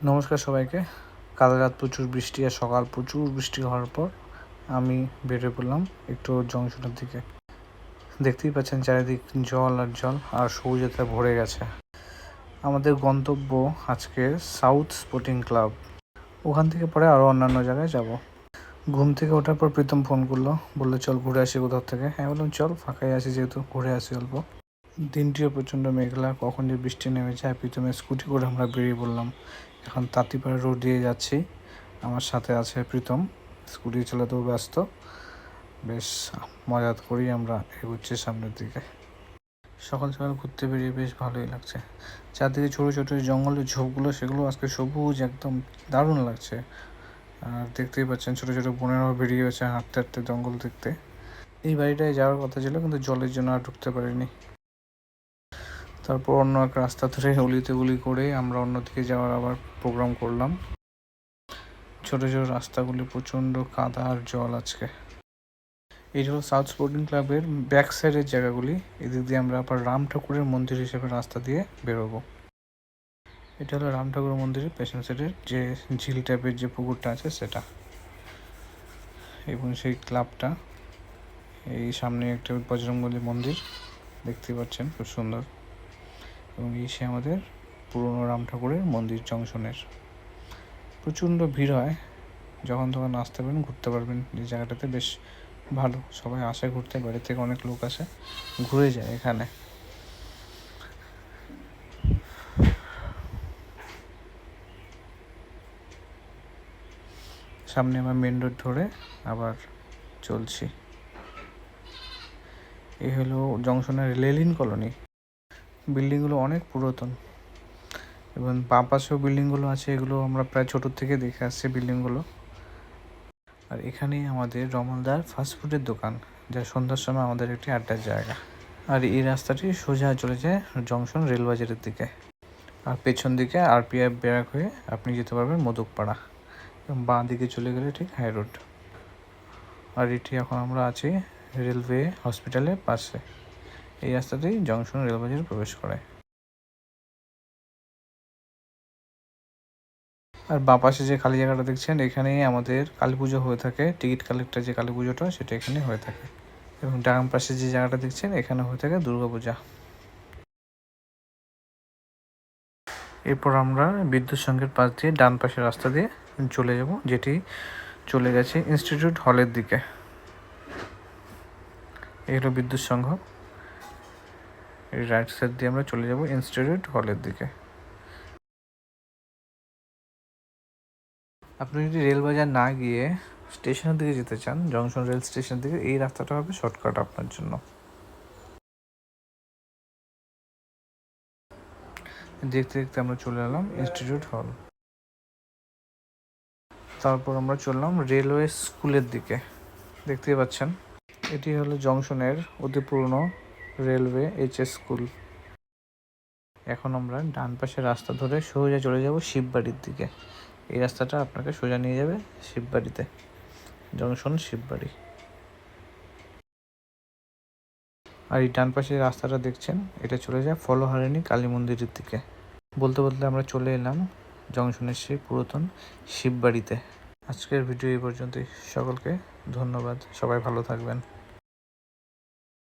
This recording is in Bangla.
নমস্কার সবাইকে। কাল রাত প্রচুর বৃষ্টি আর সকাল প্রচুর বৃষ্টি হওয়ার পর আমি বেরিয়ে পড়লাম একটু জংশনের দিকে। দেখতেই পাচ্ছেন চারিদিক জল আর জল আর সবুজেতে ভরে গেছে। আমাদের গন্তব্য আজকে সাউথ স্পোর্টিং ক্লাব। ওখান থেকে পরে আরও অন্যান্য জায়গায় যাব। ঘুম থেকে ওঠার পর প্রীতম ফোন করলো, বললো চল ঘুরে আসি কোথাও থেকে। আমি বললাম চল, ফাঁকাই আসি যেহেতু, ঘুরে আসি অল্প। দিনটিও প্রচণ্ড মেঘলা, কখন যে বৃষ্টি নেমে যায়। প্রীতমের স্কুটি করে আমরা বেরিয়ে পড়লাম। এখন তাঁতিপাড়া রোড দিয়ে যাচ্ছি। আমার সাথে আছে প্রীতম, স্কুটি চালাতেও ব্যস্ত। বেশ মজা করেই আমরা এগোচ্ছি সামনের দিকে। সকাল সকাল ঘুরতে বেরিয়ে বেশ ভালোই লাগছে। চারদিকে ছোটো ছোটো জঙ্গলের ঝোপগুলো, সেগুলো আজকে সবুজ, একদম দারুণ লাগছে। আর দেখতেই পাচ্ছেন ছোটো ছোটো বোনেরাও বেরিয়ে গেছে হাঁটতে হাঁটতে জঙ্গল দেখতে। এই বাড়িটায় যাওয়ার কথা ছিল, কিন্তু জলের জন্য আর ঢুকতে পারিনি। তারপর অন্য এক রাস্তা ধরে অলিতে গলি করে আমরা অন্যদিকে যাওয়ার আবার প্রোগ্রাম করলাম। ছোটো ছোটো রাস্তাগুলি প্রচণ্ড কাদা আর জল আজকে। এই হলো সাউথ স্পোর্টিং ক্লাবের ব্যাক সাইডের জায়গাগুলি। এদিক দিয়ে আমরা আবার রাম ঠাকুরের মন্দির হিসেবে রাস্তা দিয়ে বেরোবো। এটা হলো রাম ঠাকুরের মন্দিরের পেছন সাইডের যে ঝিল টাইপের যে পুকুরটা আছে সেটা, এবং সেই ক্লাবটা। এই সামনে একটা বজরংবলী মন্দির দেখতে পাচ্ছেন, খুব সুন্দর। এবং এই সে আমাদের পুরনো রাম ঠাকুরের মন্দির জংশনের। প্রচণ্ড ভিড় হয়, যখন তখন আসতে পারবেন, ঘুরতে পারবেন। এই জায়গাটাতে বেশ ভালো, সবাই আসে ঘুরতে, বাইরে থেকে অনেক লোক আসে, ঘুরে যায় এখানে। সামনে আমরা মেন রোড ধরে আবার চলছি। এই হলো জংশনের লেলিন কলোনি। বিল্ডিংগুলো অনেক পুরাতন, এবং বাঁ পাশেও বিল্ডিংগুলো আছে। এগুলো আমরা প্রায় ছোটোর থেকে দেখে আসছি বিল্ডিংগুলো। আর এখানেই আমাদের রমলদার ফাস্টফুডের দোকান, যা সন্ধ্যার সময় আমাদের একটি আড্ডার জায়গা। আর এই রাস্তাটি সোজা চলে যায় জংশন রেলবাজারের দিকে। আর পেছন দিকে আরপিএফ ব্যারাক হয়ে আপনি যেতে পারবেন মোদকপাড়া, এবং বাঁ দিকে চলে গেলে ঠিক হাই রোড। আর এটি এখন আমরা আছি রেলওয়ে হসপিটালের পাশে। এই রাস্তাতেই জংশন রেলবাজারে প্রবেশ করে। আর বাঁ পাশে যে কালী জায়গাটা দেখছেন, এখানেই আমাদের কালী পুজো হয়ে থাকে। টিকিট কালেক্টর যে কালী পুজোটা, সেটা এখানে হয়ে থাকে। এবং ডান পাশে যে জায়গাটা দেখছেন, এখানে হয়ে থাকে দুর্গাপূজা। এরপর আমরা বিদ্যুৎ সংঘের পাশ দিয়ে ডান পাশের রাস্তা দিয়ে চলে যাব, যেটি চলে গেছে ইনস্টিটিউট হলের দিকে। এই হলো বিদ্যুৎ সংঘ। এই রাইট সাইড দিয়ে আমরা চলে যাব ইনস্টিটিউট হলের দিকে। আপনি যদি রেলবাজার না গিয়ে স্টেশনের দিকে যেতে চান, জংশন রেল স্টেশনের দিকে, এই রাস্তাটা হবে শর্টকাট আপনার জন্য। দেখতে দেখতে আমরা চলে এলাম ইনস্টিটিউট হল। তারপর আমরা চললাম রেলওয়ে স্কুলের দিকে। দেখতেই পাচ্ছেন, এটি হলো জংশনের অতি পুরনো রেলওয়ে এইচএস স্কুল। এখন আমরা ডান পাশের রাস্তা ধরে সোজা চলে যাব শিববাড়ির দিকে। এই রাস্তাটা আপনাকে সোজা নিয়ে যাবে শিববাড়িতে, জংশন শিববাড়ি। আর এই ডান পাশের রাস্তাটা দেখছেন, এটা চলে যায় ফলহারিণী কালী মন্দিরের দিকে। বলতে বলতে আমরা চলে এলাম জংশনের সেই পুরাতন শিববাড়িতে। আজকের ভিডিও এই পর্যন্তই। সকলকে ধন্যবাদ, সবাই ভালো থাকবেন।